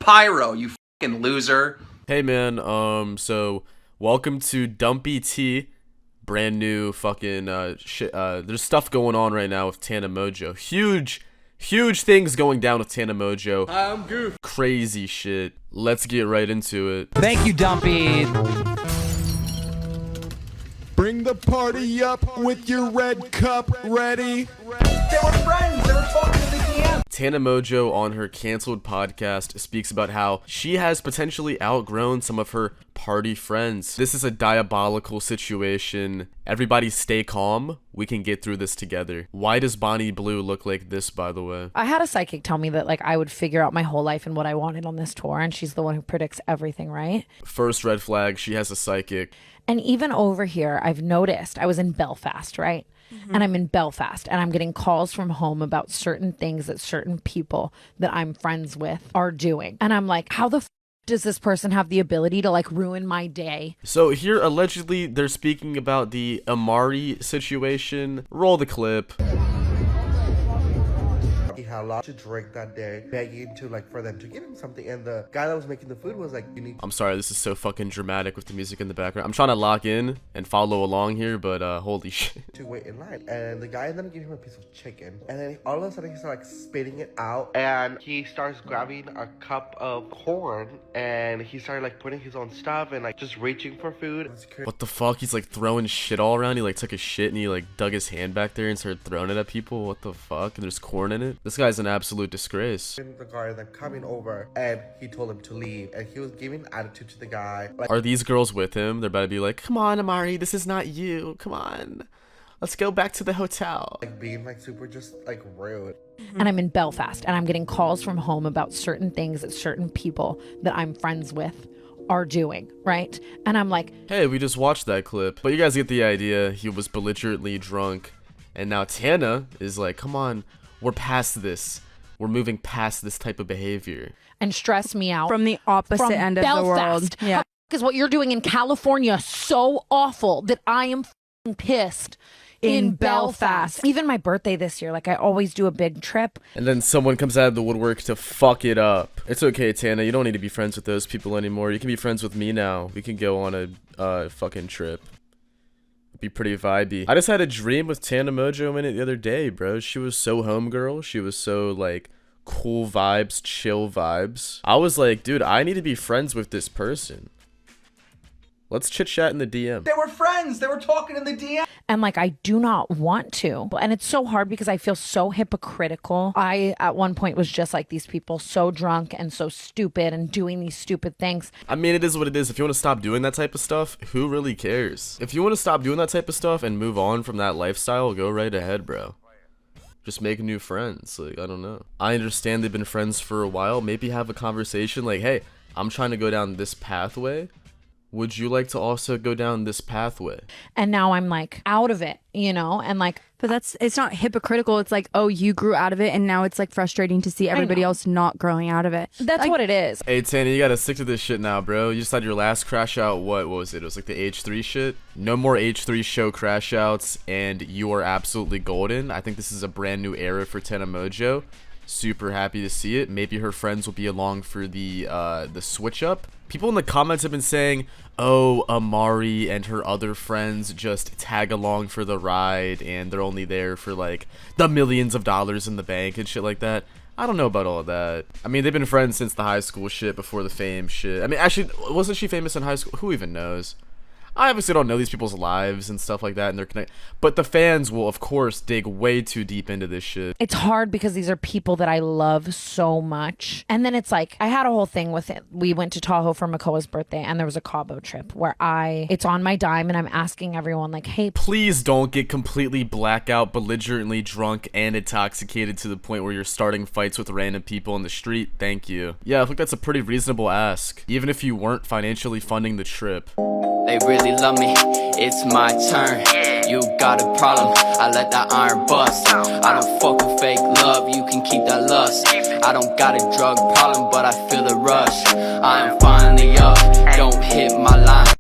pyro, you fucking loser. Hey man, so welcome to Dumpy Tea. Brand new fucking shit. There's stuff going on right now with Tana Mongeau. Huge things going down with Tana Mongeau. I'm Goof. Crazy shit. Let's get right into it. Thank you, Dumpy. Bring the party up with your red cup ready. They were friends, they were talking in the DM. Tana Mongeau on her canceled podcast speaks about how she has potentially outgrown some of her party friends. This is a diabolical situation. Everybody stay calm. We can get through this together. Why does Bonnie Blue look like this, by the way? I had a psychic tell me that like I would figure out my whole life and what I wanted on this tour, and she's the one who predicts everything, right? First red flag, she has a psychic. And even over here, I've noticed, I was in Belfast, right? And I'm in Belfast and I'm getting calls from home about certain things that certain people that I'm friends with are doing. And I'm like, how the does this person have the ability to like ruin my day? So here, allegedly, they're speaking about the Amari situation. Roll the clip. He had a lot to drink that day, begging to for them to get him something, and the guy that was making the food was like, "You need." I'm sorry, this is so fucking dramatic with the music in the background. I'm trying to lock in and follow along here, but holy shit. To wait in line, and the guy ended up giving him a piece of chicken, and then all of a sudden he starts spitting it out, and he starts grabbing a cup of corn, and he started putting his own stuff and just reaching for food. What the fuck? He's throwing shit all around. He took a shit and he dug his hand back there and started throwing it at people. What the fuck? And there's corn in it. This guy's an absolute disgrace. The guy then coming over, and he told him to leave, and he was giving attitude to the guy. Are these girls with him? They're about to be like, come on, Amari, this is not you. Come on. Let's go back to the hotel. Being super just rude. And I'm in Belfast and I'm getting calls from home about certain things that certain people that I'm friends with are doing, right? And I'm like, hey, we just watched that clip. But you guys get the idea. He was belligerently drunk. And now Tana is like, come on, we're past this. We're moving past this type of behavior. and stress me out. From the opposite end of the world. Yeah. How is what you're doing in California so awful that I am pissed in Belfast. Even my birthday this year, I always do a big trip. And then someone comes out of the woodwork to fuck it up. It's okay, Tana. You don't need to be friends with those people anymore. You can be friends with me now. We can go on a fucking trip. It'd be pretty vibey. I just had a dream with Tana Mongeau in it the other day, bro. She was so homegirl. She was so, cool vibes, chill vibes. I was like, dude, I need to be friends with this person. Let's chit chat in the DM. They were friends. They were talking in the DM. And I do not want to. And it's so hard because I feel so hypocritical. I, at one point, was just like these people, so drunk and so stupid and doing these stupid things. I mean, it is what it is. If you want to stop doing that type of stuff, who really cares? If you want to stop doing that type of stuff and move on from that lifestyle, go right ahead, bro. Just make new friends. I don't know. I understand they've been friends for a while. Maybe have a conversation hey, I'm trying to go down this pathway. Would you like to also go down this pathway? And now I'm out of it, and but it's not hypocritical. It's oh, you grew out of it, and now it's frustrating to see everybody else not growing out of it. That's what it is. Hey, Tana, you gotta stick to this shit now, bro. You just had your last crash out. What was it? It was the H3 shit. No more H3 show crash outs, and you are absolutely golden. I think this is a brand new era for Tana Mongeau. Super happy to see it. Maybe her friends will be along for the switch up. People in the comments have been saying, oh, Amari and her other friends just tag along for the ride and they're only there for the millions of dollars in the bank and shit like that. I don't know about all of that. I mean, they've been friends since the high school shit, before the fame shit. I mean, actually, wasn't she famous in high school? Who even knows? I obviously don't know these people's lives and stuff like that, and they're connected. But the fans will, of course, dig way too deep into this shit. It's hard because these are people that I love so much. And then it's I had a whole thing with it. We went to Tahoe for Makoa's birthday, and there was a Cabo trip where it's on my dime, and I'm asking everyone, hey, please don't get completely blackout, belligerently drunk, and intoxicated to the point where you're starting fights with random people in the street. Thank you. Yeah, I think that's a pretty reasonable ask, even if you weren't financially funding the trip. They really love me, it's my turn. You got a problem, I let that iron bust. I don't fuck with fake love, you can keep that lust. I don't got a drug problem, but I feel the rush. I am finally up, don't hit my line.